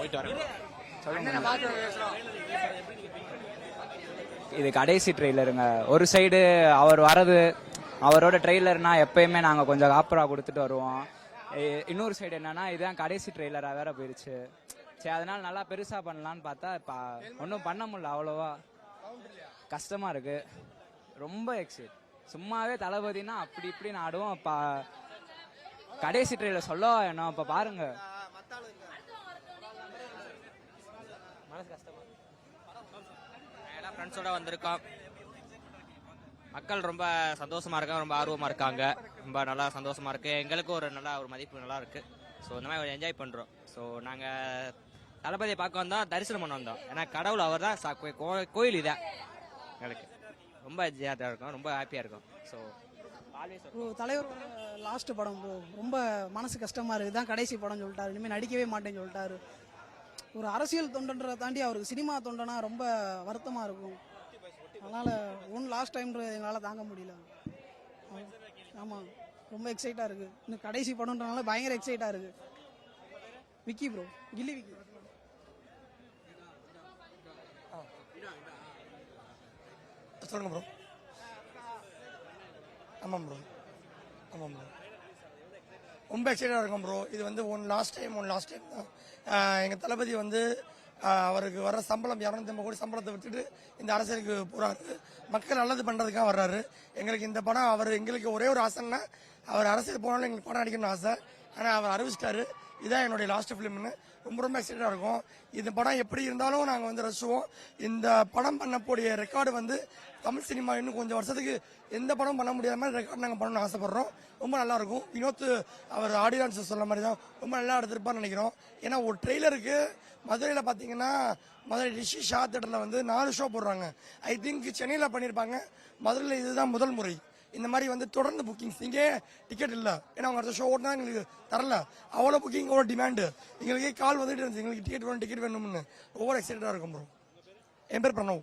போயிட்டு வரேன். இது கடைசி ட்ரெய்லருங்க. ஒரு சைடு அவர் வரது, அவரோட ட்ரெய்லர்னா எப்பயுமே நாங்கள் கொஞ்சம் ஆப்பரா கொடுத்துட்டு வருவோம். இன்னொரு சைடு என்னன்னா இதுதான் கடைசி ட்ரெய்லரா வேற போயிருச்சு. சரி, அதனால நல்லா பெருசா பண்ணலான்னு பார்த்தா இப்போ ஒன்றும் பண்ண முடியல. அவ்வளோவா கஷ்டமா இருக்கு. ரொம்ப எக்ஸைட். சும்மாவே தளபதினா அப்படி இப்படின்னு ஆடுவோம். இப்போ கடைசி ட்ரெய்லர் சொல்லவா வேணும். இப்போ பாருங்க, மனசு கஷ்டமா. எல்லாம் ஃப்ரெண்ட்ஸோட வந்திருக்கோம். மக்கள் ரொம்ப சந்தோஷமா இருக்காங்க, ரொம்ப ஆர்வமா இருக்காங்க, ரொம்ப நல்லா சந்தோஷமா இருக்கு. எங்களுக்கும் ஒரு நல்ல ஒரு மதிப்பு நல்லா இருக்கு. ஸோ இந்த மாதிரி என்ஜாய் பண்றோம். ஸோ நாங்கள் தளபதியை பார்க்க வந்தோம், தரிசனம் பண்ண வந்தோம். ஏன்னா கடவுள் அவர் தான், கோயில் இதான். எங்களுக்கு ரொம்ப ஜாலியாக இருக்கும், ரொம்ப ஹாப்பியா இருக்கும். ஸோ தலைவர் லாஸ்ட் படம் ப்ரோ, ரொம்ப மனசு கஷ்டமா இருக்கு. தான் கடைசி படம் சொல்லிட்டாரு, இனிமேல் நடிக்கவே மாட்டேன்னு சொல்லிட்டாரு. ஒரு அரசியல் தொண்டன்றதை தாண்டி அவருக்கு சினிமா தொண்டனா ரொம்ப வருத்தமா இருக்கும். அதனால லாஸ்ட் டைம் எங்களால் தாங்க முடியல. ஆமாம், ரொம்ப எக்ஸைட்டா இருக்கு. இன்னும் கடைசி படம்ன்றனால பயங்கர எக்ஸைட்டா இருக்கு. விக்கி ப்ரோ, கில்லி விக்கி. சொல்லுங்க ப்ரோ. ஆமாம் ப்ரோ, ஆமாம் ப்ரோ, ரொம்ப எக்ஸைட்டாக இருக்கும் ப்ரோ. இது வந்து லாஸ்ட் டைம் தான். எங்கள் தளபதி வந்து அவருக்கு வர சம்பளம் 250 கோடி சம்பளத்தை விட்டுட்டு இந்த அரசியலுக்கு போறாரு. மக்கள் நல்லது பண்றதுக்காக வர்றாரு. எங்களுக்கு இந்த படம் எங்களுக்கு ஒரே ஒரு ஆசைன்னா, அவர் அரசியல் போனாலும் எங்களுக்கு படம் நடிக்கணும்னு ஆசை. ஆனால் அவர் அறிவிச்சிட்டாரு, இதான் என்னுடைய லாஸ்ட் ஃபிலிம்னு. ரொம்ப எக்ஸைட்டாக இருக்கும். இந்த படம் எப்படி இருந்தாலும் நாங்கள் வந்து ரசிச்சுவோம். இந்த படம் பண்ணக்கூடிய ரெக்கார்டு வந்து தமிழ் சினிமா இன்னும் கொஞ்சம் வருஷத்துக்கு எந்த படம் பண்ண முடியாத மாதிரி ரெக்கார்டு நாங்கள் பண்ணணும்னு ஆசைப்படுறோம். ரொம்ப நல்லா இருக்கும். வினோத் அவர் ஆடியன்ஸ் சொல்ல மாதிரி தான் ரொம்ப நல்லா எடுத்திருப்பான்னு நினைக்கிறோம். ஏன்னா ஒரு ட்ரெய்லருக்கு மதுரையில் பார்த்தீங்கன்னா, மதுரை ரிஷி ஷா தேட்டரில் வந்து 4 ஷோ போடுறாங்க. ஐ திங்க் சென்னையில் பண்ணியிருப்பாங்க, மதுரையில் இதுதான் முதல் முறை. இந்த மாதிரி வந்து தொடர்ந்து புக்கிங்ஸ், இங்கே டிக்கெட் இல்லை. ஏன்னா அவங்க அடுத்த ஷோ ஓட்டினா எங்களுக்கு தரல. அவ்வளோ புக்கிங், அவ்வளோ டிமாண்டு. எங்களுக்கே கால் வந்துட்டு இருந்துச்சு, எங்களுக்கு டிக்கெட் வேணும்னு. ஓவர் எக்ஸைட்டடாக இருக்கும் ப்ரோ. என் பேர் பிரணவ்.